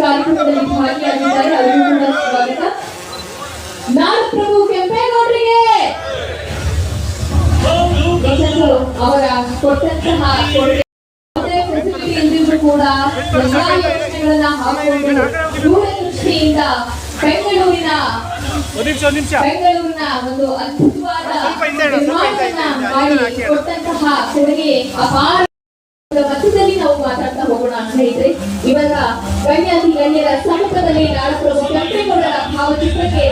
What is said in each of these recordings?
ಕಾರ್ಯಕ್ರಮದಲ್ಲಿ ಭಾಗಿಯಾಗಿದ್ದಾರೆ. ಅವರಿಗೂ ಕೂಡ ಸ್ವಾಗತ. ನಾಡಪ್ರಭು ಕೆಂಪೇಗೌಡರಿಗೆ ಅವರ ಕೊಟ್ಟಂತಹ ಫೆಸಿಲಿಟಿ ಕೂಡ ಎಲ್ಲಾ ಯೋಜನೆಗಳನ್ನ ಹಾಕಿಕೊಂಡು ದೂರದೃಷ್ಟಿಯಿಂದ ಬೆಂಗಳೂರಿನ ಒಂದು ಅದ್ಭುತವಾದ ನಿರ್ಮಾಣವನ್ನ ಮಾಡಿ ಕೊಟ್ಟಂತಹ ಕೊಡುಗೆ ಅಪಾರ. ಮಧ್ಯದಲ್ಲಿ ನಾವು ಮಾತಾಡ್ತಾ ಹೋಗೋಣ ಸ್ನೇಹಿತರೆ. ಇವಾಗ ಗಣ್ಯರ ಸಮ್ಮುಖದಲ್ಲಿ ನಾಡಪ್ರಭು ಕೆಂಪೇಗೌಡರ ಭಾವಚಿತ್ರಕ್ಕೆ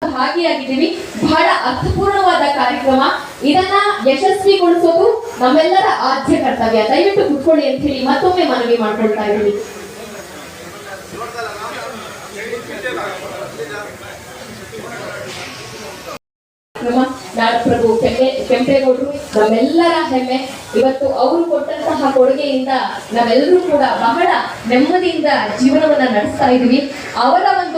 ಭಾಗಿಯಾಗಿದ್ದೀವಿ. ಬಹಳ ಅರ್ಥಪೂರ್ಣವಾದ ಕಾರ್ಯಕ್ರಮ. ಇದನ್ನ ಯಶಸ್ವಿಗೊಳಿಸೋದು ನಮ್ಮೆಲ್ಲರ ಆದ್ಯ ಕರ್ತವ್ಯ. ದಯವಿಟ್ಟು ಕುತ್ಕೊಳ್ಳಿ ಅಂತ ಹೇಳಿ ಮತ್ತೊಮ್ಮೆ ಮನವಿ ಮಾಡ್ಕೊಳ್ತಾ ಇದ್ದೀವಿ. ನಾಡಪ್ರಭು ಕೆಂಪೇಗೌಡರು ನಮ್ಮೆಲ್ಲರ ಹೆಮ್ಮೆ. ಇವತ್ತು ಅವರು ಕೊಟ್ಟಂತಹ ಕೊಡುಗೆಯಿಂದ ನಾವೆಲ್ಲರೂ ಕೂಡ ಬಹಳ ನೆಮ್ಮದಿಯಿಂದ ಜೀವನವನ್ನ ನಡೆಸ್ತಾ ಇದೀವಿ. ಅವರ ಒಂದು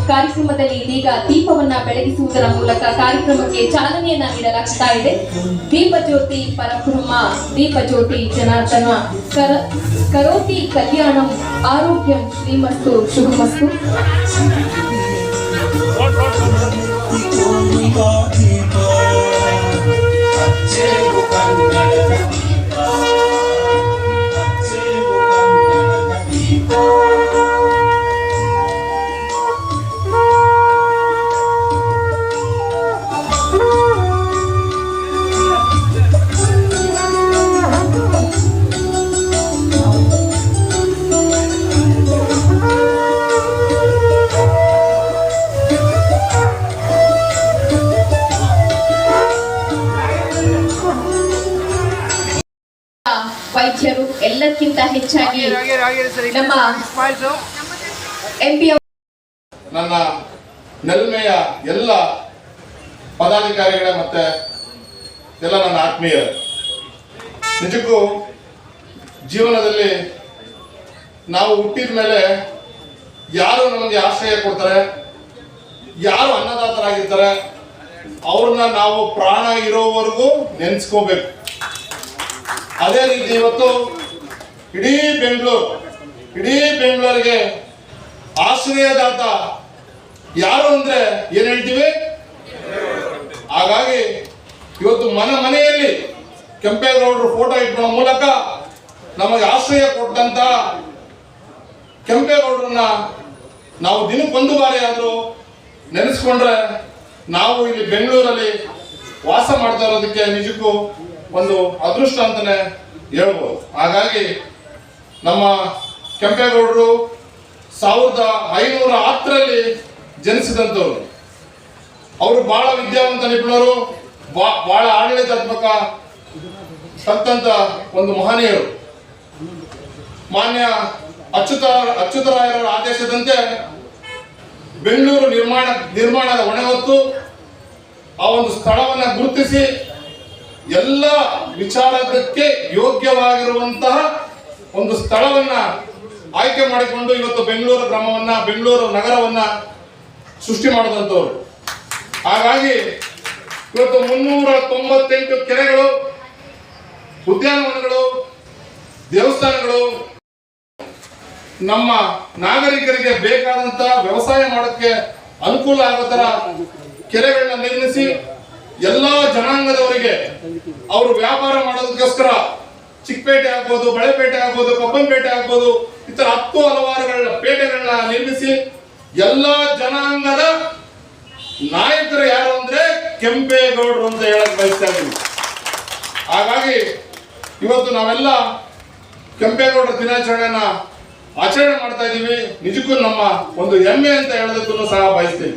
ಕಾರ್ಯಕ್ರಮದಲ್ಲಿ ಇದೀಗ ದೀಪವನ್ನ ಬೆಳಗಿಸುವುದರ ಮೂಲಕ ಕಾರ್ಯಕ್ರಮಕ್ಕೆ ಚಾಲನೆಯನ್ನ ನೀಡಲಾಗ್ತಾ ಇದೆ. ದೀಪ ಜ್ಯೋತಿ ಪರಬ್ರಹ್ಮ ದೀಪ ಜ್ಯೋತಿ ಜನಾರ್ದನ ಕರೋತಿ ಕಲ್ಯಾಣಂ ಆರೋಗ್ಯಂ ಶ್ರೀಮಸ್ತು ಶುಭಮಸ್ತು. ವೈದ್ಯರು ಎಲ್ಲಕ್ಕಿಂತ ಹೆಚ್ಚಾಗಿ ನಮ್ಮ MP ನನ್ನ ನೆಲ್ಮೆಯ ಎಲ್ಲ ಪದಾಧಿಕಾರಿಗಳ ಮತ್ತೆ ಎಲ್ಲ ನನ್ನ ಆತ್ಮೀಯರು, ನಿಜಕ್ಕೂ ಜೀವನದಲ್ಲಿ ನಾವು ಹುಟ್ಟಿದ ಮೇಲೆ ಯಾರು ನಮಗೆ ಆಶ್ರಯ ಕೊಡ್ತಾರೆ, ಯಾರು ಅನ್ನದಾತರಾಗಿರ್ತಾರೆ, ಅವ್ರನ್ನ ನಾವು ಪ್ರಾಣ ಇರೋವರೆಗೂ ನೆನೆಸ್ಕೋಬೇಕು. ಅದೇ ರೀತಿ ಇವತ್ತು ಇಡೀ ಬೆಂಗಳೂರಿಗೆ ಆಶ್ರಯದಾತ ಯಾರು ಅಂದ್ರೆ ಏನ್ ಹೇಳ್ತೀವಿ. ಹಾಗಾಗಿ ಇವತ್ತು ಮನೆಯಲ್ಲಿ ಕೆಂಪೇಗೌಡರು ಫೋಟೋ ಇಟ್ಕೊಳ್ಳೋ ಮೂಲಕ ನಮಗೆ ಆಶ್ರಯ ಕೊಟ್ಟಂತ ಕೆಂಪೇಗೌಡರನ್ನ ನಾವು ದಿನಕ್ಕೊಂದು ಬಾರಿ ಆದರೂ ನೆನೆಸ್ಕೊಂಡ್ರೆ ನಾವು ಇಲ್ಲಿ ಬೆಂಗಳೂರಲ್ಲಿ ವಾಸ ಮಾಡ್ತಾ ಇರೋದಕ್ಕೆ ನಿಜಕ್ಕೂ ಒಂದು ಅದೃಷ್ಟ ಅಂತಾನೆ ಹೇಳ್ಬೋದು. ಹಾಗಾಗಿ ನಮ್ಮ ಕೆಂಪೇಗೌಡರು 1510ರಲ್ಲಿ ಜನಿಸಿದಂಥವ್ರು. ಅವರು ಬಹಳ ವಿದ್ಯಾವಂತ ನಿಪುಣರು, ಬಹಳ ಆಡಳಿತಾತ್ಮಕ ಕಲ್ತಂತ ಒಂದು ಮಹನೀಯರು. ಮಾನ್ಯ ಅಚ್ಯುತರಾಯರ ಆದೇಶದಂತೆ ಬೆಂಗಳೂರು ನಿರ್ಮಾಣದ ಹೊಣೆ ಹೊತ್ತು ಆ ಒಂದು ಸ್ಥಳವನ್ನು ಗುರುತಿಸಿ ಎಲ್ಲ ವಿಚಾರಕ್ಕೆ ಯೋಗ್ಯವಾಗಿರುವಂತಹ ಒಂದು ಸ್ಥಳವನ್ನ ಆಯ್ಕೆ ಮಾಡಿಕೊಂಡು ಇವತ್ತು ಬೆಂಗಳೂರು ನಗರವನ್ನ ಸೃಷ್ಟಿ ಮಾಡಿದಂಥವ್ರು. ಹಾಗಾಗಿ ಇವತ್ತು 398 ಕೆರೆಗಳು, ಉದ್ಯಾನವನಗಳು, ದೇವಸ್ಥಾನಗಳು, ನಮ್ಮ ನಾಗರಿಕರಿಗೆ ಬೇಕಾದಂತ ವ್ಯವಸಾಯ ಮಾಡೋಕ್ಕೆ ಅನುಕೂಲ ಆಗೋ ತರ ಕೆರೆಗಳನ್ನ ನಿರ್ಮಿಸಿ ಎಲ್ಲಾ ಜನಾಂಗದವರಿಗೆ ಅವರು ವ್ಯಾಪಾರ ಮಾಡೋದಕ್ಕೋಸ್ಕರ ಚಿಕ್ಕಪೇಟೆ ಆಗ್ಬೋದು, ಬಳೆಪೇಟೆ ಆಗ್ಬೋದು, ಕಬ್ಬನ್ಪೇಟೆ ಆಗ್ಬೋದು, ಈ ತರ 10 ಹಲವಾರು ಪೇಟೆಗಳನ್ನ ನಿರ್ಮಿಸಿ ಎಲ್ಲಾ ಜನಾಂಗದ ನಾಯಕರು ಯಾರು ಅಂದ್ರೆ ಕೆಂಪೇಗೌಡರು ಅಂತ ಹೇಳಕ್ ಬಯಸ್ತಾ ಇದ್ದೀವಿ. ಹಾಗಾಗಿ ಇವತ್ತು ನಾವೆಲ್ಲ ಕೆಂಪೇಗೌಡರ ದಿನಾಚರಣೆಯನ್ನ ಆಚರಣೆ ಮಾಡ್ತಾ ಇದ್ದೀವಿ. ನಿಜಕ್ಕೂ ನಮ್ಮ ಒಂದು ಹೆಮ್ಮೆ ಅಂತ ಹೇಳೋದಕ್ಕೂ ಸಹ ಬಯಸ್ತೀವಿ.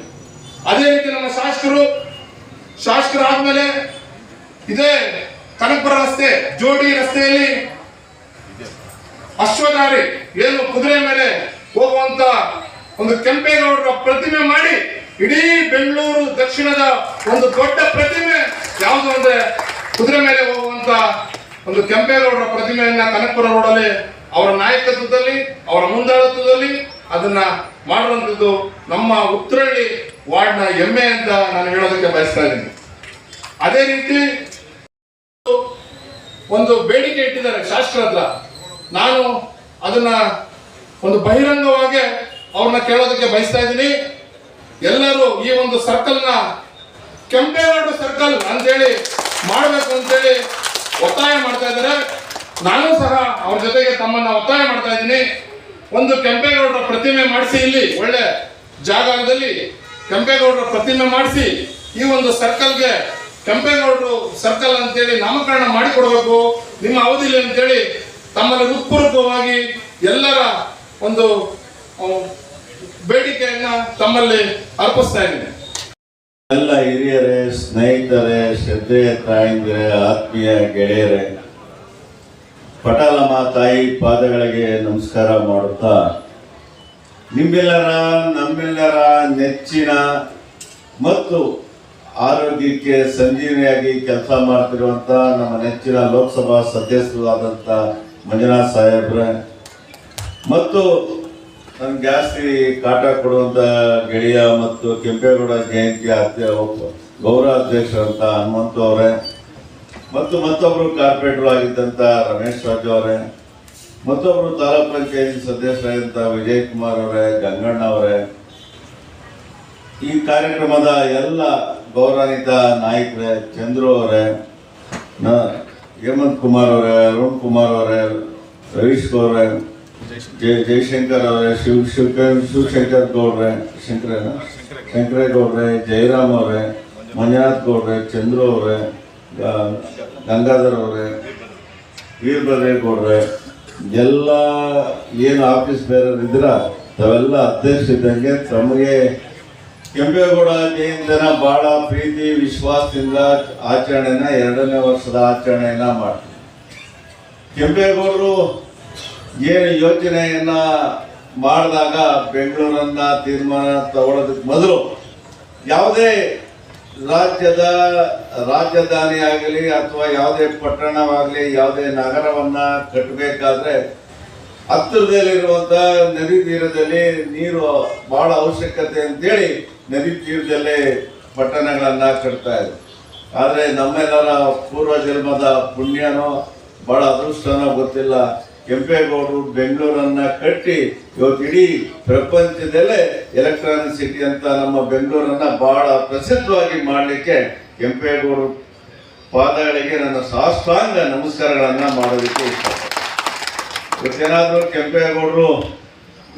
ಅದೇ ರೀತಿ ನಮ್ಮ ಶಾಸಕರಾದ್ಮೇಲೆ ಇದೇ ಕನಕಪುರ ರಸ್ತೆ, ಜೋಡಿ ರಸ್ತೆಯಲ್ಲಿ ಅಶ್ವಧಾರಿ ಏನು ಕುದುರೆ ಮೇಲೆ ಹೋಗುವಂತ ಒಂದು ಕೆಂಪೇಗೌಡರ ಪ್ರತಿಮೆ ಮಾಡಿ ಇಡೀ ಬೆಂಗಳೂರು ದಕ್ಷಿಣದ ಒಂದು ದೊಡ್ಡ ಪ್ರತಿಮೆ ಯಾವುದು ಅಂದ್ರೆ ಕುದುರೆ ಮೇಲೆ ಹೋಗುವಂತ ಒಂದು ಕೆಂಪೇಗೌಡರ ಪ್ರತಿಮೆಯನ್ನ ಕನಕಪುರ ರೋಡಲ್ಲಿ ಅವರ ನಾಯಕತ್ವದಲ್ಲಿ, ಅವರ ಮುಂದಾಳತ್ವದಲ್ಲಿ ಅದನ್ನ ಮಾಡುವಂಥದ್ದು ನಮ್ಮ ಉತ್ತರಹಳ್ಳಿ ವಾರ್ಡ್ನ ಹೆಮ್ಮೆ ಅಂತ ನಾನು ಹೇಳೋದಕ್ಕೆ ಬಯಸ್ತಾ ಇದ್ದೀನಿ. ಅದೇ ರೀತಿ ಒಂದು ಬೇಡಿಕೆ ಇಟ್ಟಿದ್ದಾರೆ ಶಾಸಕರ ಹತ್ರ. ನಾನು ಅದನ್ನ ಒಂದು ಬಹಿರಂಗವಾಗಿ ಅವ್ರನ್ನ ಕೇಳೋದಕ್ಕೆ ಬಯಸ್ತಾ ಇದ್ದೀನಿ. ಎಲ್ಲರೂ ಈ ಒಂದು ಸರ್ಕಲ್ನ ಕೆಂಪೇಗೌಡ ಸರ್ಕಲ್ ಅಂತೇಳಿ ಮಾಡಬೇಕು ಅಂತೇಳಿ ಒತ್ತಾಯ ಮಾಡ್ತಾ ಇದ್ದಾರೆ. ನಾನು ಸಹ ಅವ್ರ ಜೊತೆಗೆ ತಮ್ಮನ್ನ ಒತ್ತಾಯ ಮಾಡ್ತಾ ಇದ್ದೀನಿ. ಒಂದು ಕೆಂಪೇಗೌಡರ ಪ್ರತಿಮೆ ಮಾಡಿಸಿ, ಇಲ್ಲಿ ಒಳ್ಳೆ ಜಾಗದಲ್ಲಿ ಕೆಂಪೇಗೌಡರ ಪ್ರತಿಮೆ ಮಾಡಿಸಿ ಈ ಒಂದು ಸರ್ಕಲ್ಗೆ ಕೆಂಪೇಗೌಡರು ಸರ್ಕಲ್ ಅಂತೇಳಿ ನಾಮಕರಣ ಮಾಡಿಕೊಡ್ಬೇಕು ನಿಮ್ಮ ಅವಧಿಯಲ್ಲಿ ಅಂತೇಳಿ ತಮ್ಮಲ್ಲಿ ಹೃತ್ಪೂರ್ವಕವಾಗಿ ಎಲ್ಲರ ಒಂದು ಬೇಡಿಕೆಯನ್ನ ತಮ್ಮಲ್ಲಿ ಅರ್ಪಿಸ್ತಾ ಇದ್ದೀನಿ. ಎಲ್ಲ ಹಿರಿಯರೇ, ಸ್ನೇಹಿತರೇ, ಶ್ರದ್ಧೆಯ ತಾಯಂದಿರೇ, ಆತ್ಮೀಯ ಗೆಳೆಯರೇ, ಪಟಾಲಮ್ಮ ತಾಯಿ ಪಾದಗಳಿಗೆ ನಮಸ್ಕಾರ ಮಾಡುತ್ತಾ ನಮ್ಮೆಲ್ಲರ ನೆಚ್ಚಿನ ಮತ್ತು ಆರೋಗ್ಯಕ್ಕೆ ಸಂಜೀವನಿಯಾಗಿ ಕೆಲಸ ಮಾಡ್ತಿರುವಂಥ ನಮ್ಮ ನೆಚ್ಚಿನ ಲೋಕಸಭಾ ಸದಸ್ಯರಾದಂಥ ಮಂಜುನಾಥ್ ಸಾಹೇಬ್ರೆ ಮತ್ತು ನನ್ಗೆ ಜಾಸ್ತಿ ಕಾಟ ಕೊಡುವಂಥ ಗೆಳೆಯ ಮತ್ತು ಕೆಂಪೇಗೌಡ ಜಯಂತಿ ಗೌರವ ಅಧ್ಯಕ್ಷರಂತ ಹನುಮಂತು ಅವರೇ ಮತ್ತು ಮತ್ತೊಬ್ಬರು ಕಾರ್ಪೊರೇಟರ್ ಆಗಿದ್ದಂಥ ರಮೇಶ್ ರಾಜು ಅವರೇ, ಮತ್ತೊಬ್ಬರು ತಾಲೂಕ್ ಪಂಚಾಯತಿ ಸದಸ್ಯರಾದಂಥ ವಿಜಯ್ ಕುಮಾರ್ ಅವರೇ, ಗಂಗಣ್ಣ ಅವರೇ, ಈ ಕಾರ್ಯಕ್ರಮದ ಎಲ್ಲ ಗೌರವಾನ್ವಿತ ನಾಯಕರೇ, ಚಂದ್ರು ಅವರೇ, ಹೇಮಂತ್ ಕುಮಾರ್ ಅವರೇ, ಅರುಣ್ ಕುಮಾರ್ ಅವರೇ, ರವೀಶ್ ಅವರೇ, ಜಯಶಂಕರ್ ಅವರೇ, ಶಿವಶಂಕರ್ ಗೌಡ್ರೆ, ಶಂಕರೇಗೌಡ್ರೆ, ಜಯರಾಮ್ ಅವರೇ, ಮಂಜುನಾಥ್ ಗೌಡ್ರೆ, ಚಂದ್ರು ಅವರೇ, ಗಂಗಾಧರ್ ಅವರೇ, ವೀರಭದ್ರೇಗೌಡ್ರೆ, ಎಲ್ಲ ಏನು ಆಫೀಸ್ ಬೇರೆಯವರು ಇದ್ರ ತಾವೆಲ್ಲ ಅಧ್ಯಕ್ಷರಿದ್ದಂಗೆ ತಮಗೆ ಕೆಂಪೇಗೌಡ ಜಯಂತಿನ ಬಹಳ ಪ್ರೀತಿ ವಿಶ್ವಾಸದಿಂದ ಆಚರಣೆನ 2ನೇ ವರ್ಷದ ಆಚರಣೆಯನ್ನ ಮಾಡ್ತೀವಿ. ಕೆಂಪೇಗೌಡರು ಏನು ಯೋಚನೆಯನ್ನ ಮಾಡಿದಾಗ ಬೆಂಗಳೂರನ್ನ ತೀರ್ಮಾನ ತಗೊಳ್ಳೋದಕ್ಕೆ ಮೊದಲು ಯಾವುದೇ ರಾಜ್ಯದ ರಾಜಧಾನಿ ಆಗಲಿ ಅಥವಾ ಯಾವುದೇ ಪಟ್ಟಣವಾಗಲಿ ಯಾವುದೇ ನಗರವನ್ನ ಕಟ್ಟಬೇಕಾದ್ರೆ ಹತ್ತಿರದಲ್ಲಿರುವಂಥ ನದಿ ತೀರದಲ್ಲಿ ನೀರು ಬಹಳ ಅವಶ್ಯಕತೆ ಅಂತೇಳಿ ನದಿ ತೀರದಲ್ಲೇ ಪಟ್ಟಣಗಳನ್ನು ಕಟ್ತಾ ಇದ್ರು. ಆದರೆ ನಮ್ಮೆಲ್ಲರ ಪೂರ್ವ ಜನ್ಮದ ಪುಣ್ಯನೋ ಭಾಳ ಅದೃಷ್ಟನೋ ಗೊತ್ತಿಲ್ಲ, ಕೆಂಪೇಗೌಡರು ಬೆಂಗಳೂರನ್ನು ಕಟ್ಟಿ ಇವತ್ತು ಇಡೀ ಪ್ರಪಂಚದಲ್ಲೇ ಎಲೆಕ್ಟ್ರಾನಿಕ್ ಸಿಟಿ ಅಂತ ನಮ್ಮ ಬೆಂಗಳೂರನ್ನು ಭಾಳ ಪ್ರಸಿದ್ಧವಾಗಿ ಮಾಡಲಿಕ್ಕೆ ಕೆಂಪೇಗೌಡರು ಪಾದಗಳಿಗೆ ನನ್ನ ಸಾಷ್ಟಾಂಗ ನಮಸ್ಕಾರಗಳನ್ನು ಮಾಡೋದಕ್ಕೆ ಇಷ್ಟ. ಇವತ್ತೇನಾದರೂ ಕೆಂಪೇಗೌಡರು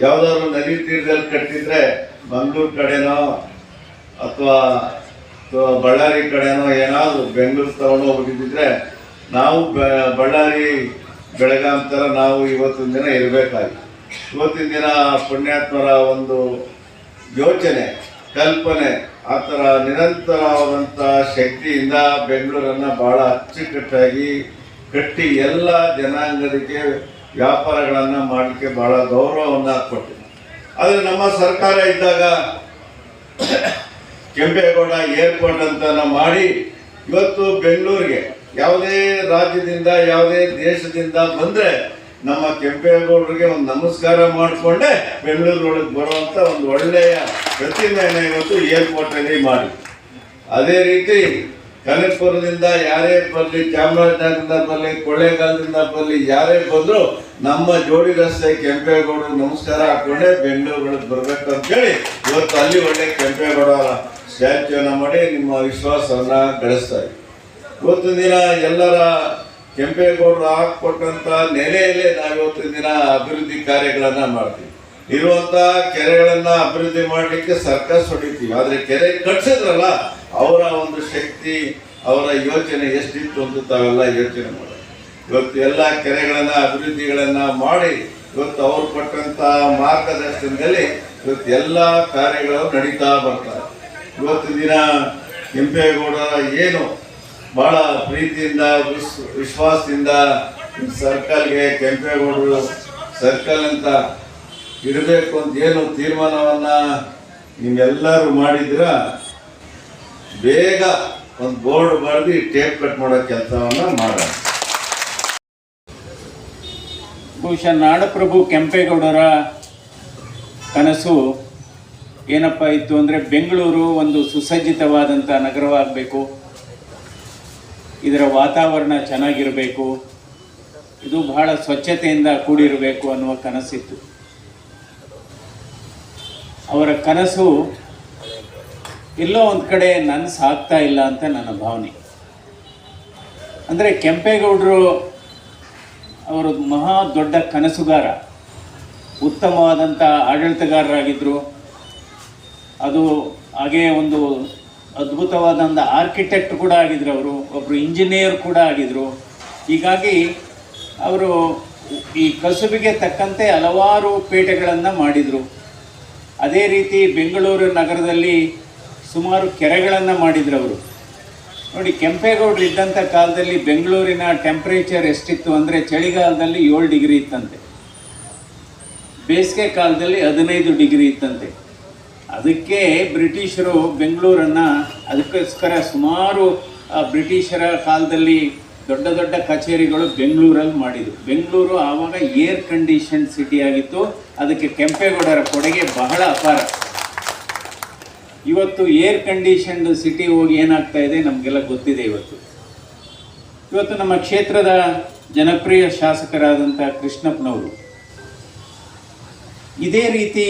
ಯಾವುದಾದ್ರು ನದಿ ತೀರದಲ್ಲಿ ಕಟ್ಟಿದ್ರೆ ಮಂಗಳೂರು ಕಡೆನೋ ಅಥವಾ ಬಳ್ಳಾರಿ ಕಡೆನೋ ಏನಾದರೂ ಬೆಂಗಳೂರು ತಗೊಂಡು ಹೋಗ್ಬಿಟ್ಟಿದ್ರೆ ನಾವು ಬಳ್ಳಾರಿ ಬೆಳಗಾಂ ಥರ ನಾವು ಇವತ್ತಿನ ದಿನ ಇರಬೇಕಾಗಿತ್ತು. ಇವತ್ತಿನ ದಿನ ಪುಣ್ಯಾತ್ಮರ ಒಂದು ಯೋಚನೆ ಕಲ್ಪನೆ ಆ ಥರ ನಿರಂತರವಾದಂಥ ಶಕ್ತಿಯಿಂದ ಬೆಂಗಳೂರನ್ನು ಭಾಳ ಅಚ್ಚುಕಟ್ಟಾಗಿ ಕಟ್ಟಿ ಎಲ್ಲ ಜನಾಂಗದಕ್ಕೆ ವ್ಯಾಪಾರಗಳನ್ನು ಮಾಡಲಿಕ್ಕೆ ಭಾಳ ಗೌರವವನ್ನು ಕೊಟ್ಟಿದೆ. ಆದರೆ ನಮ್ಮ ಸರ್ಕಾರ ಇದ್ದಾಗ ಕೆಂಪೇಗೌಡ ಏರ್ಪೋರ್ಟ್ ಅಂತ ಮಾಡಿ ಇವತ್ತು ಬೆಂಗಳೂರಿಗೆ ಯಾವುದೇ ರಾಜ್ಯದಿಂದ ಯಾವುದೇ ದೇಶದಿಂದ ಬಂದರೆ ನಮ್ಮ ಕೆಂಪೇಗೌಡರಿಗೆ ಒಂದು ನಮಸ್ಕಾರ ಮಾಡಿಕೊಂಡೆ ಬೆಂಗಳೂರೊಳಗೆ ಬರುವಂಥ ಒಂದು ಒಳ್ಳೆಯ ಪ್ರತಿಮೆಯನ್ನು ಇವತ್ತು ಏರ್ಪೋರ್ಟಲ್ಲಿ ಮಾಡಿ. ಅದೇ ರೀತಿ ಕನಕಪುರದಿಂದ ಯಾರೇ ಬರಲಿ, ಚಾಮರಾಜನಗರದಿಂದ ಬರಲಿ, ಕೊಳ್ಳೇಗಾಲದಿಂದ ಬರಲಿ, ಯಾರೇ ಬಂದರೂ ನಮ್ಮ ಜೋಡಿ ರಸ್ತೆ ಕೆಂಪೇಗೌಡರು ನಮಸ್ಕಾರ ಹಾಕೊಂಡೆ ಬೆಂಗಳೂರೊಳಗೆ ಬರಬೇಕು ಅಂತೇಳಿ ಇವತ್ತು ಅಲ್ಲಿ ಒಳ್ಳೆ ಕೆಂಪೇಗೌಡ ಸ್ಟ್ಯಾಚ್ಯೂನ ಮಾಡಿ ನಿಮ್ಮ ವಿಶ್ವಾಸವನ್ನು ಗಳಿಸ್ತಾರೆ. ಇವತ್ತಿನ ದಿನ ಎಲ್ಲರ ಕೆಂಪೇಗೌಡರು ಹಾಕಿಕೊಟ್ಟಂಥ ನೆಲೆಯಲ್ಲೇ ನಾವು ಇವತ್ತಿನ ದಿನ ಅಭಿವೃದ್ಧಿ ಕಾರ್ಯಗಳನ್ನು ಮಾಡ್ತೀವಿ. ಇರುವಂಥ ಕೆರೆಗಳನ್ನು ಅಭಿವೃದ್ಧಿ ಮಾಡಲಿಕ್ಕೆ ಸರ್ಕಸ್ ಹೊಡಿತೀವಿ, ಆದರೆ ಕೆರೆ ಕಟ್ಸಿದ್ರಲ್ಲ ಅವರ ಒಂದು ಶಕ್ತಿ, ಅವರ ಯೋಚನೆ ಎಷ್ಟಿತ್ತು ಅಂತ ತಾವೆಲ್ಲ ಯೋಚನೆ ಮಾಡಿ ಇವತ್ತು ಎಲ್ಲ ಕೆರೆಗಳನ್ನು ಅಭಿವೃದ್ಧಿಗಳನ್ನು ಮಾಡಿ ಇವತ್ತು ಅವರು ಕೊಟ್ಟಂಥ ಮಾರ್ಗದರ್ಶನದಲ್ಲಿ ಇವತ್ತು ಎಲ್ಲ ಕಾರ್ಯಗಳು ನಡೀತಾ ಬರ್ತಾರೆ. ಇವತ್ತು ದಿನ ಕೆಂಪೇಗೌಡರ ಏನು ಭಾಳ ಪ್ರೀತಿಯಿಂದ ವಿಶ್ವಾಸದಿಂದ ಸರ್ಕಲ್ಗೆ ಕೆಂಪೇಗೌಡರು ಸರ್ಕಲ್ ಅಂತ ಇಡಬೇಕು ಅಂತ ಏನು ತೀರ್ಮಾನವನ್ನು ನೀವೆಲ್ಲರೂ ಮಾಡಿದ್ರ ಬೇಗ ಒಂದು ಬೋರ್ಡ್ ಬರೆದು ಟೇಪ್ ಕಟ್ ಮಾಡೋ ಕೆಲಸವನ್ನು ಮಾಡೋಣ. ಬಹುಶಃ ನಾಡಪ್ರಭು ಕೆಂಪೇಗೌಡರ ಕನಸು ಏನಪ್ಪ ಇತ್ತು ಅಂದರೆ ಬೆಂಗಳೂರು ಒಂದು ಸುಸಜ್ಜಿತವಾದಂಥ ನಗರವಾಗಬೇಕು, ಇದರ ವಾತಾವರಣ ಚೆನ್ನಾಗಿರಬೇಕು, ಇದು ಬಹಳ ಸ್ವಚ್ಛತೆಯಿಂದ ಕೂಡಿರಬೇಕು ಅನ್ನುವ ಕನಸಿತ್ತು. ಅವರ ಕನಸು ಎಲ್ಲೋ ಒಂದು ಕಡೆ ನನಸಾಗ್ತಾ ಇಲ್ಲ ಅಂತ ನನ್ನ ಭಾವನೆ. ಅಂದರೆ ಕೆಂಪೇಗೌಡರು ಅವರು ಮಹಾ ದೊಡ್ಡ ಕನಸುಗಾರ, ಉತ್ತಮವಾದಂಥ ಆಡಳಿತಗಾರರಾಗಿದ್ದರು. ಅದು ಹಾಗೇ ಒಂದು ಅದ್ಭುತವಾದಂಥ ಆರ್ಕಿಟೆಕ್ಟ್ ಕೂಡ ಆಗಿದ್ರು, ಅವರು ಒಬ್ಬರು ಇಂಜಿನಿಯರ್ ಕೂಡ ಆಗಿದ್ದರು. ಹೀಗಾಗಿ ಅವರು ಈ ಕಸುಬಿಗೆ ತಕ್ಕಂತೆ ಹಲವಾರು ಪೇಟೆಗಳನ್ನು ಮಾಡಿದರು. ಅದೇ ರೀತಿ ಬೆಂಗಳೂರು ನಗರದಲ್ಲಿ ಸುಮಾರು ಕೆರೆಗಳನ್ನು ಮಾಡಿದ್ರು ಅವರು. ನೋಡಿ, ಕೆಂಪೇಗೌಡರು ಇದ್ದಂಥ ಕಾಲದಲ್ಲಿ ಬೆಂಗಳೂರಿನ ಟೆಂಪ್ರೇಚರ್ ಎಷ್ಟಿತ್ತು ಅಂದರೆ ಚಳಿಗಾಲದಲ್ಲಿ 7 ಡಿಗ್ರಿ ಇತ್ತಂತೆ, ಬೇಸಿಗೆ ಕಾಲದಲ್ಲಿ 15 ಡಿಗ್ರಿ ಇತ್ತಂತೆ. ಅದಕ್ಕೆ ಬ್ರಿಟಿಷರು ಬೆಂಗಳೂರನ್ನು ಅದಕ್ಕೋಸ್ಕರ ಸುಮಾರು ಬ್ರಿಟಿಷರ ಕಾಲದಲ್ಲಿ ದೊಡ್ಡ ದೊಡ್ಡ ಕಚೇರಿಗಳು ಬೆಂಗಳೂರಲ್ಲಿ ಮಾಡಿದರು. ಬೆಂಗಳೂರು ಆವಾಗ ಏರ್ ಕಂಡೀಷನ್ ಸಿಟಿ ಆಗಿತ್ತು. ಅದಕ್ಕೆ ಕೆಂಪೇಗೌಡರ ಕೊಡುಗೆ ಬಹಳ ಅಪಾರ. ಇವತ್ತು ಏರ್ ಕಂಡೀಷನ್ಡ್ ಸಿಟಿ ಹೋಗಿ ಏನಾಗ್ತಾ ಇದೆ ನಮಗೆಲ್ಲ ಗೊತ್ತಿದೆ. ಇವತ್ತು ನಮ್ಮ ಕ್ಷೇತ್ರದ ಜನಪ್ರಿಯ ಶಾಸಕರಾದಂಥ ಕೃಷ್ಣಪ್ಪನವರು ಇದೇ ರೀತಿ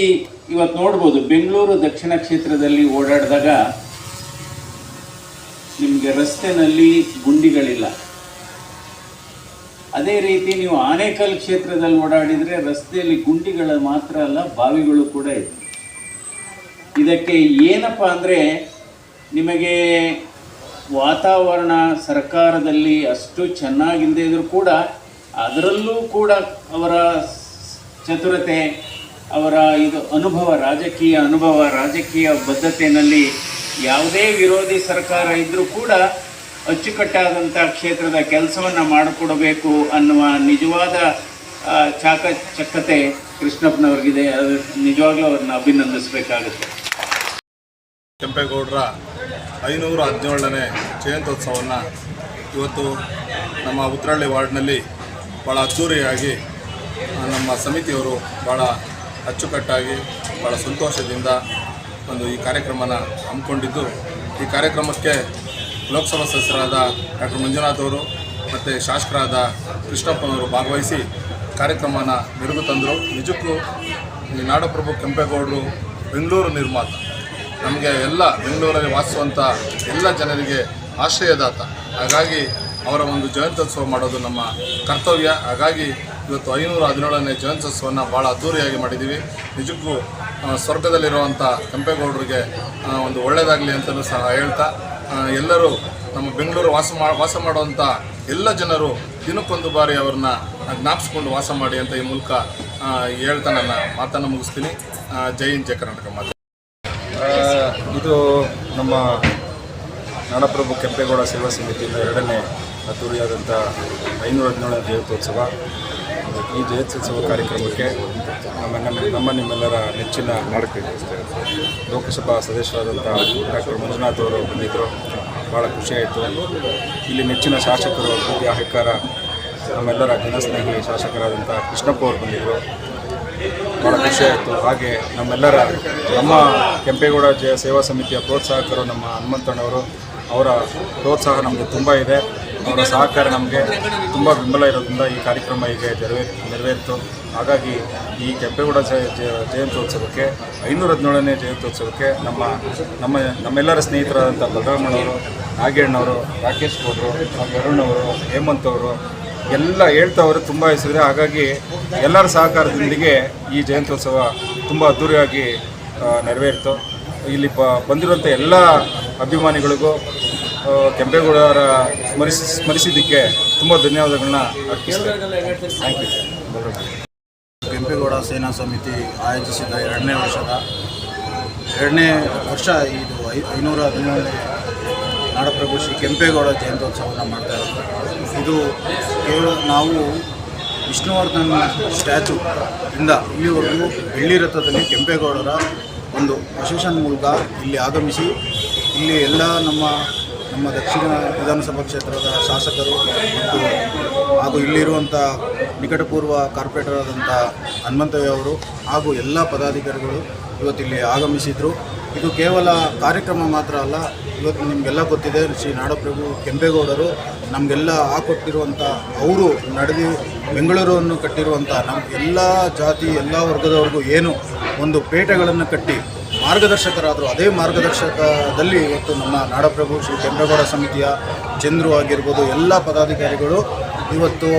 ಇವತ್ತು ನೋಡ್ಬೋದು. ಬೆಂಗಳೂರು ದಕ್ಷಿಣ ಕ್ಷೇತ್ರದಲ್ಲಿ ಓಡಾಡಿದಾಗ ನಿಮಗೆ ರಸ್ತೆನಲ್ಲಿ ಗುಂಡಿಗಳಿಲ್ಲ. ಅದೇ ರೀತಿ ನೀವು ಆನೇಕಲ್ ಕ್ಷೇತ್ರದಲ್ಲಿ ಓಡಾಡಿದರೆ ರಸ್ತೆಯಲ್ಲಿ ಗುಂಡಿಗಳು ಮಾತ್ರ ಅಲ್ಲ, ಬಾವಿಗಳು ಕೂಡ ಇದೆ. ಇದಕ್ಕೆ ಏನಪ್ಪ ಅಂದರೆ, ನಿಮಗೆ ವಾತಾವರಣ ಸರ್ಕಾರದಲ್ಲಿ ಅಷ್ಟು ಚೆನ್ನಾಗಿಲ್ಲದೆ ಇದ್ರೂ ಕೂಡ ಅದರಲ್ಲೂ ಕೂಡ ಅವರ ಚತುರತೆ, ಅವರ ಇದು ಅನುಭವ, ರಾಜಕೀಯ ಬದ್ಧತೆಯಲ್ಲಿ ಯಾವುದೇ ವಿರೋಧಿ ಸರ್ಕಾರ ಇದ್ದರೂ ಕೂಡ ಅಚ್ಚುಕಟ್ಟಾದಂಥ ಕ್ಷೇತ್ರದ ಕೆಲಸವನ್ನು ಮಾಡಿಕೊಡಬೇಕು ಅನ್ನುವ ನಿಜವಾದ ಚಾಕಚಕ್ಯತೆ ಕೃಷ್ಣಪ್ಪನವ್ರಿಗಿದೆ. ಅದು ನಿಜವಾಗ್ಲೂ ಅವ್ರನ್ನ ಅಭಿನಂದಿಸಬೇಕಾಗುತ್ತೆ. ಕೆಂಪೇಗೌಡರ 517ನೇ ಜಯಂತ್ಯೋತ್ಸವವನ್ನು ಇವತ್ತು ನಮ್ಮ ಉತ್ರಳ್ಳಿ ವಾರ್ಡ್ನಲ್ಲಿ ಭಾಳ ಅದ್ದೂರಿಯಾಗಿ ನಮ್ಮ ಸಮಿತಿಯವರು ಭಾಳ ಅಚ್ಚುಕಟ್ಟಾಗಿ ಭಾಳ ಸಂತೋಷದಿಂದ ಒಂದು ಈ ಕಾರ್ಯಕ್ರಮನ ಹಮ್ಮಿಕೊಂಡಿದ್ದು ಈ ಕಾರ್ಯಕ್ರಮಕ್ಕೆ ಲೋಕಸಭಾ ಸದಸ್ಯರಾದ ಡಾಕ್ಟರ್ ಮಂಜುನಾಥ್ ಅವರು ಮತ್ತು ಶಾಸಕರಾದ ಕೃಷ್ಣಪ್ಪನವರು ಭಾಗವಹಿಸಿ ಕಾರ್ಯಕ್ರಮನ ಮೆರುಗು ತಂದರು. ನಿಜಕ್ಕೂ ಈ ನಾಡಪ್ರಭು ಕೆಂಪೇಗೌಡರು ಬೆಂಗಳೂರು ನಿರ್ಮಾತ, ನಮಗೆ ಎಲ್ಲ ಬೆಂಗಳೂರಲ್ಲಿ ವಾಸಿಸುವಂಥ ಎಲ್ಲ ಜನರಿಗೆ ಆಶ್ರಯದಾತ. ಹಾಗಾಗಿ ಅವರ ಒಂದು ಜಯಂತ್ಯೋತ್ಸವ ಮಾಡೋದು ನಮ್ಮ ಕರ್ತವ್ಯ. ಹಾಗಾಗಿ ಇವತ್ತು 517ನೇ ಜಯಂತ್ಯೋತ್ಸವವನ್ನು ಭಾಳ ಅದ್ಧೂರಿಯಾಗಿ ಮಾಡಿದ್ದೀವಿ. ನಿಜಕ್ಕೂ ಸ್ವರ್ಗದಲ್ಲಿರುವಂಥ ಕೆಂಪೇಗೌಡರಿಗೆ ಒಂದು ಒಳ್ಳೆಯದಾಗಲಿ ಅಂತಲೂ ಸಹ ಹೇಳ್ತಾ, ಎಲ್ಲರೂ ನಮ್ಮ ಬೆಂಗಳೂರು ವಾಸ ಮಾಡುವಂಥ ಎಲ್ಲ ಜನರು ದಿನಕ್ಕೊಂದು ಬಾರಿ ಅವ್ರನ್ನ ಜ್ಞಾಪಿಸ್ಕೊಂಡು ವಾಸ ಮಾಡಿ ಅಂತ ಈ ಮೂಲಕ ಹೇಳ್ತಾ ನನ್ನ ಮಾತನ್ನು ಮುಗಿಸ್ತೀನಿ. ಜೈ ಹಿಂದ್, ಜೈ ಕರ್ನಾಟಕ ಮಾತು. ಇದು ನಮ್ಮ ನಾಡಪ್ರಭು ಕೆಂಪೇಗೌಡ ಸೇವಾ ಸಮಿತಿಯಿಂದ 2ನೇ ಅದ್ದೂರಿಯಾದಂಥ 517ನೇ ಜಯಂತ್ಯೋತ್ಸವ. ಈ ಜಯಂತ್ಯೋತ್ಸವ ಕಾರ್ಯಕ್ರಮಕ್ಕೆ ನಿಮ್ಮೆಲ್ಲರ ನೆಚ್ಚಿನ ಲೋಕಸಭಾ ಸದಸ್ಯರಾದಂಥ ಡಾಕ್ಟರ್ ಮಂಜುನಾಥ್ ಅವರು ಬಂದಿದ್ದರು. ಭಾಳ ಖುಷಿಯಾಯಿತು. ಇಲ್ಲಿ ನೆಚ್ಚಿನ ಶಾಸಕರು, ಅಭಿವೃದ್ಧಿ ಅಹಂಕಾರ, ನಮ್ಮೆಲ್ಲರ ಜನಸ್ನೇಹಿ ಶಾಸಕರಾದಂಥ ಕೃಷ್ಣಪ್ಪ ಅವರು ಬಂದಿದ್ದರು. ಭಾಳ ಖುಷಿಯಾಯಿತು. ಹಾಗೆ ನಮ್ಮ ಕೆಂಪೇಗೌಡ ಸೇವಾ ಸಮಿತಿಯ ಪ್ರೋತ್ಸಾಹಕರು ನಮ್ಮ ಹನುಮಂತಣ್ಣವರು, ಅವರ ಪ್ರೋತ್ಸಾಹ ನಮಗೆ ತುಂಬ ಇದೆ. ಅವರ ಸಹಕಾರ ನಮಗೆ ತುಂಬ ಬೆಂಬಲ ಇರೋದ್ರಿಂದ ಈ ಕಾರ್ಯಕ್ರಮ ಈಗ ನೆರವೇರಿತು. ಹಾಗಾಗಿ ಈ ಕೆಂಪೇಗೌಡ ಜಯಂತ್ಯೋತ್ಸವಕ್ಕೆ 517ನೇ ಜಯಂತ್ಯೋತ್ಸವಕ್ಕೆ ನಮ್ಮೆಲ್ಲರ ಸ್ನೇಹಿತರಾದಂಥ ಬಲರಾಮಣ್ಣವರು, ನಾಗೇಣ್ಣವರು, ರಾಕೇಶ್ ಗೌಡರು, ಅರುಣ್ ಅವರು, ಹೇಮಂತ್ ಅವರು ಎಲ್ಲ ಹೇಳ್ತಾವ್ರೆ. ತುಂಬ ಹೆಸರಿದೆ. ಹಾಗಾಗಿ ಎಲ್ಲರ ಸಹಕಾರದೊಂದಿಗೆ ಈ ಜಯಂತ್ಯೋತ್ಸವ ತುಂಬ ಅದ್ಧೂರಿಯಾಗಿ ನೆರವೇರಿತು. ಇಲ್ಲಿ ಬಂದಿರುವಂಥ ಎಲ್ಲ ಅಭಿಮಾನಿಗಳಿಗೂ ಕೆಂಪೇಗೌಡರ ಸ್ಮರಿಸಿದ್ದಕ್ಕೆ ತುಂಬ ಧನ್ಯವಾದಗಳನ್ನ ಅರ್ಪಿಸ್ತೇನೆ. Thank you. ಕೆಂಪೇಗೌಡ ಸೇನಾ ಸಮಿತಿ ಆಯೋಜಿಸಿದ 2ನೇ ವರ್ಷ ಇದು 517ನೇ ನಾಡಪ್ರಭು ಶ್ರೀ ಕೆಂಪೇಗೌಡ ಜಯಂತ್ಯೋತ್ಸವವನ್ನು ಮಾಡ್ತಾ ಇರೋದು. ಇದು ಕೇವಲ ನಾವು ವಿಷ್ಣುವರ್ಧನ್ ಸ್ಟ್ಯಾಚು ಇಂದ ಇಲ್ಲಿವರೆಗೂ ಬೆಳ್ಳಿ ರಥದಲ್ಲಿ ಕೆಂಪೇಗೌಡರ ಒಂದು ಪ್ರೊಸೆಷನ್ ಮೂಲಕ ಇಲ್ಲಿ ಆಗಮಿಸಿ ಇಲ್ಲಿ ಎಲ್ಲ ನಮ್ಮ ದಕ್ಷಿಣ ವಿಧಾನಸಭಾ ಕ್ಷೇತ್ರದ ಶಾಸಕರು ಮತ್ತು ಹಾಗೂ ಇಲ್ಲಿರುವಂಥ ನಿಕಟಪೂರ್ವ ಕಾರ್ಪೊರೇಟರ್ ಆದಂಥ ಹನುಮಂತಯ್ಯ ಅವರು ಹಾಗೂ ಎಲ್ಲ ಪದಾಧಿಕಾರಿಗಳು ಇವತ್ತಿಲ್ಲಿ ಆಗಮಿಸಿದರು. ಇದು ಕೇವಲ ಕಾರ್ಯಕ್ರಮ ಮಾತ್ರ ಅಲ್ಲ, ಇವತ್ತು ನಿಮಗೆಲ್ಲ ಗೊತ್ತಿದೆ ಶ್ರೀ ನಾಡಪ್ರಭು ಕೆಂಪೇಗೌಡರು ನಮಗೆಲ್ಲ ಹಾಕೊಟ್ಟಿರುವಂಥ, ಅವರು ನಡೆದು ಬೆಂಗಳೂರನ್ನು ಕಟ್ಟಿರುವಂಥ ನಮ್ಮ ಎಲ್ಲ ಜಾತಿ ಎಲ್ಲ ವರ್ಗದವ್ರಿಗೂ ಏನು ಒಂದು ಪೇಟೆಗಳನ್ನು ಕಟ್ಟಿ ಮಾರ್ಗದರ್ಶಕರಾದರು. ಅದೇ ಮಾರ್ಗದರ್ಶಕದಲ್ಲಿ ಇವತ್ತು ನಮ್ಮ ನಾಡಪ್ರಭು ಶ್ರೀ ಕೆಂಪೇಗೌಡ ಸಮಿತಿಯ ಚಂದ್ರು ಆಗಿರ್ಬೋದು ಎಲ್ಲ ಪದಾಧಿಕಾರಿಗಳು ಇವತ್ತು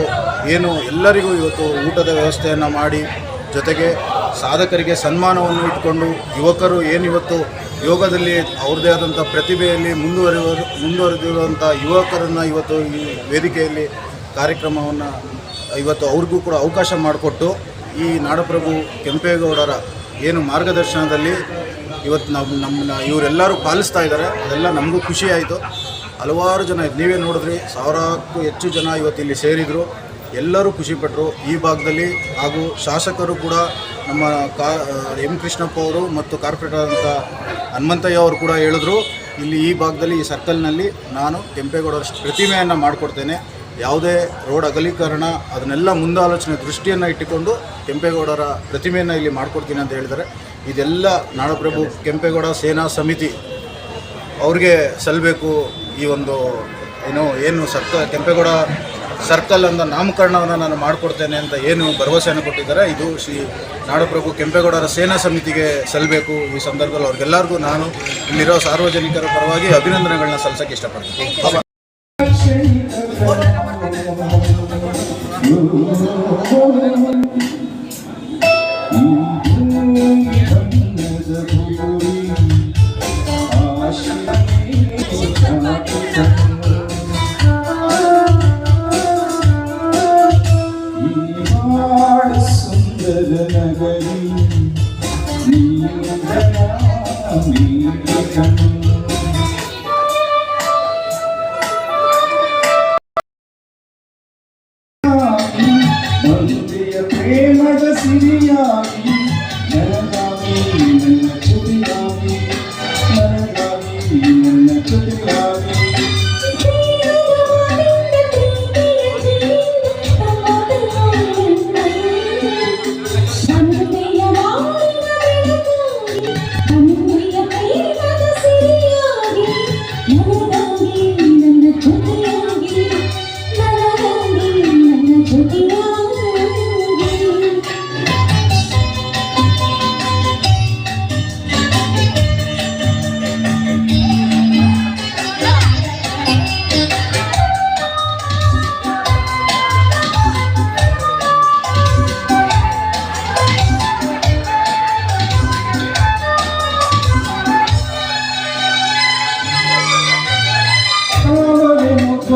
ಏನು ಎಲ್ಲರಿಗೂ ಇವತ್ತು ಊಟದ ವ್ಯವಸ್ಥೆಯನ್ನು ಮಾಡಿ, ಜೊತೆಗೆ ಸಾಧಕರಿಗೆ ಸನ್ಮಾನವನ್ನು ಇಟ್ಕೊಂಡು ಯುವಕರು ಏನಿವತ್ತು ಯೋಗದಲ್ಲಿ ಅವ್ರದ್ದೇ ಆದಂಥ ಪ್ರತಿಭೆಯಲ್ಲಿ ಮುಂದುವರೆದಿರುವಂಥ ಯುವಕರನ್ನು ಇವತ್ತು ಈ ವೇದಿಕೆಯಲ್ಲಿ ಕಾರ್ಯಕ್ರಮವನ್ನು ಇವತ್ತು ಅವ್ರಿಗೂ ಕೂಡ ಅವಕಾಶ ಮಾಡಿಕೊಟ್ಟು ಈ ನಾಡಪ್ರಭು ಕೆಂಪೇಗೌಡರ ಏನು ಮಾರ್ಗದರ್ಶನದಲ್ಲಿ ಇವತ್ತು ನಮ್ಮನ್ನ ಇವರೆಲ್ಲರೂ ಪಾಲಿಸ್ತಾ ಇದ್ದಾರೆ. ಅದೆಲ್ಲ ನಮಗೂ ಖುಷಿಯಾಯಿತು. ಹಲವಾರು ಜನ ನೀವೇ ನೋಡಿದ್ರಿ, 1000ಕ್ಕೂ ಹೆಚ್ಚು ಜನ ಇವತ್ತು ಇಲ್ಲಿ ಸೇರಿದರು. ಎಲ್ಲರೂ ಖುಷಿಪಟ್ಟರು ಈ ಭಾಗದಲ್ಲಿ. ಹಾಗೂ ಶಾಸಕರು ಕೂಡ ನಮ್ಮ ಎಂ ಕೃಷ್ಣಪ್ಪ ಅವರು ಮತ್ತು ಕಾರ್ಪೊರೇಟರ್ ಆದಂಥ ಹನುಮಂತಯ್ಯ ಅವರು ಕೂಡ ಹೇಳಿದ್ರು, ಇಲ್ಲಿ ಈ ಭಾಗದಲ್ಲಿ ಈ ಸರ್ಕಲ್ನಲ್ಲಿ ನಾನು ಕೆಂಪೇಗೌಡರ ಪ್ರತಿಮೆಯನ್ನು ಮಾಡಿಕೊಡ್ತೇನೆ, ಯಾವುದೇ ರೋಡ್ ಅಗಲೀಕರಣ ಅದನ್ನೆಲ್ಲ ಮುಂದಾಲೋಚನೆ ದೃಷ್ಟಿಯನ್ನು ಇಟ್ಟುಕೊಂಡು ಕೆಂಪೇಗೌಡರ ಪ್ರತಿಮೆಯನ್ನು ಇಲ್ಲಿ ಮಾಡಿಕೊಡ್ತೀನಿ ಅಂತ ಹೇಳಿದ್ದಾರೆ. ಇದೆಲ್ಲ ನಾಡಪ್ರಭು ಕೆಂಪೇಗೌಡ ಸೇನಾ ಸಮಿತಿ ಅವ್ರಿಗೆ ಸಲ್ಲಬೇಕು. ಈ ಒಂದು ಏನು ಕೆಂಪೇಗೌಡ ಸರ್ಕಲ್ ಅಂತ ನಾಮಕರಣವನ್ನು ನಾನು ಮಾಡಿಕೊಡ್ತೇನೆ ಅಂತ ಏನು ಭರವಸೆಯನ್ನು ಕೊಟ್ಟಿದ್ದಾರೆ, ಇದು ಶ್ರೀ ನಾಡಪ್ರಭು ಕೆಂಪೇಗೌಡರ ಸೇನಾ ಸಮಿತಿಗೆ ಸಲ್ಲಬೇಕು. ಈ ಸಂದರ್ಭದಲ್ಲಿ ಅವ್ರಿಗೆಲ್ಲರಿಗೂ ನಾನು ಇಲ್ಲಿರೋ ಸಾರ್ವಜನಿಕರ ಪರವಾಗಿ ಅಭಿನಂದನೆಗಳನ್ನ ಸಲ್ಲಿಸೋಕ್ಕೆ ಇಷ್ಟಪಡ್ತೀನಿ. ಪ್ರೇಮದ ಸಿರಿಯಾಗಿ ನನಗಾಗಿ ನನ್ನ ಜೊತೆಯಾಗಿ, ನನಗಾಗಿ ನನ್ನ ಜೊತೆಯಾಗಿ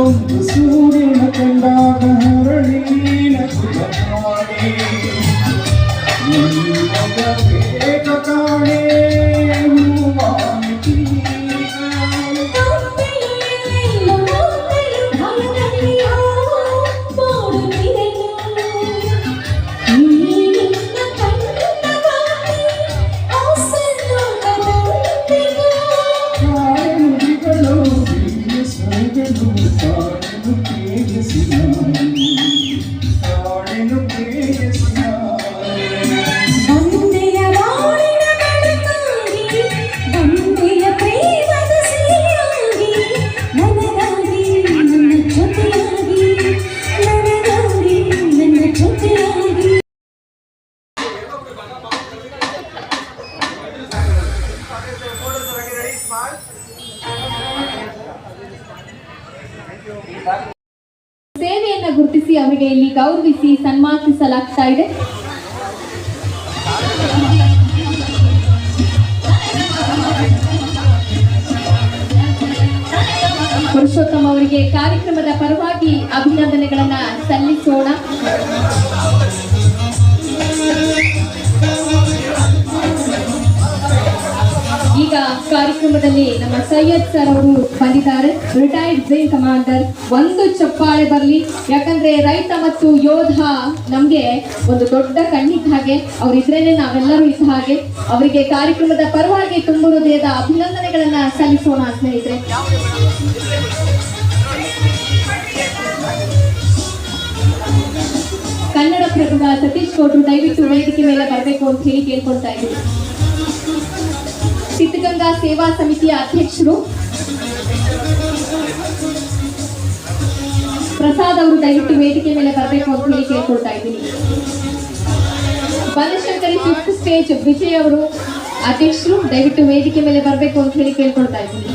ಒಂದು ಸೂರ್ಯನ ಕಂಡಾಗ ಹರಳಿ ನಗುವ ಕಾಣೆ ಬೇಗ ಕಾಣೆ ಹೂವಾಣಿಕೀಗ. ಸೇವೆಯನ್ನ ಗುರುತಿಸಿ ಅವರಿಗೆ ಇಲ್ಲಿ ಗೌರವಿಸಿ ಸನ್ಮಾನಿಸಲಾಗ್ತಾ ಇದೆ. ಪುರುಷೋತ್ತಮ ಅವರಿಗೆ ಕಾರ್ಯಕ್ರಮದ ಪರವಾಗಿ ಅಭಿನಂದನೆಗಳನ್ನ ಸಲ್ಲಿಸೋಣ. ಈಗ ಕಾರ್ಯಕ್ರಮದಲ್ಲಿ ನಮ್ಮ ಸೈಯದ್ ಸರ್ ಅವರು ಬಂದಿದ್ದಾರೆ, ರಿಟೈರ್ಡ್ ವಿಂಗ್ ಕಮಾಂಡರ್. ಒಂದು ಚಪ್ಪಾಳೆ ಬರಲಿ, ಯಾಕಂದ್ರೆ ರೈತ ಮತ್ತು ಯೋಧ ನಮ್ಗೆ ಒಂದು ದೊಡ್ಡ ಕಣ್ಣಿದ್ದ ಹಾಗೆ, ಅವರಿದ್ರೇನೆ ನಾವೆಲ್ಲರೂ ಇದ್ದ ಹಾಗೆ. ಅವರಿಗೆ ಕಾರ್ಯಕ್ರಮದ ಪರವಾಗಿ ತುಂಬ ಹೃದಯದ ಅಭಿನಂದನೆಗಳನ್ನ ಸಲ್ಲಿಸೋಣ ಸ್ನೇಹಿತರೆ. ಕನ್ನಡ ಪ್ರಭುಗ ಸತೀಶ್ ಗೌಡ್ರು ದಯವಿಟ್ಟು ವೇದಿಕೆ ಮೇಲೆ ಬರಬೇಕು ಅಂತ ಹೇಳಿ ಕೇಳ್ಕೊಳ್ತಾ ಇದ್ದೀವಿ. ಸಿದ್ಧಗಂಗಾ ಸೇವಾ ಸಮಿತಿಯ ಅಧ್ಯಕ್ಷರು ಪ್ರಸಾದ್ ಅವರು ದಯವಿಟ್ಟು ವೇದಿಕೆ ಮೇಲೆ ಬರಬೇಕು ಅಂತ ಹೇಳಿ ಕೇಳ್ಕೊಳ್ತಾ ಇದ್ದೀನಿ. ಬನಶಂಕರಿ ಫಿಫ್ತ್ ಸ್ಟೇಜ್ ವಿಜಯ್ ಅವರು ಅಧ್ಯಕ್ಷರು ದಯವಿಟ್ಟು ವೇದಿಕೆ ಮೇಲೆ ಬರಬೇಕು ಅಂತ ಹೇಳಿ ಕೇಳ್ಕೊಳ್ತಾ ಇದ್ದೀನಿ.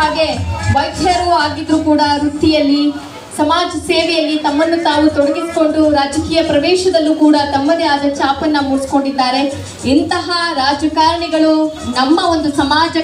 ಹಾಗೆ ವೈದ್ಯರು ಆಗಿದ್ರು ಕೂಡ ವೃತ್ತಿಯಲ್ಲಿ ಸಮಾಜ ಸೇವೆಯಲ್ಲಿ ತಮ್ಮನ್ನು ತಾವು ತೊಡಗಿಸಿಕೊಂಡು ರಾಜಕೀಯ ಪ್ರವೇಶದಲ್ಲೂ ಕೂಡ ತಮ್ಮದೇ ಆದ ಛಾಪನ್ನ ಮೂಡಿಸಿಕೊಂಡಿದ್ದಾರೆ. ಇಂತಹ ರಾಜಕಾರಣಿಗಳು ನಮ್ಮ ಒಂದು ಸಮಾಜ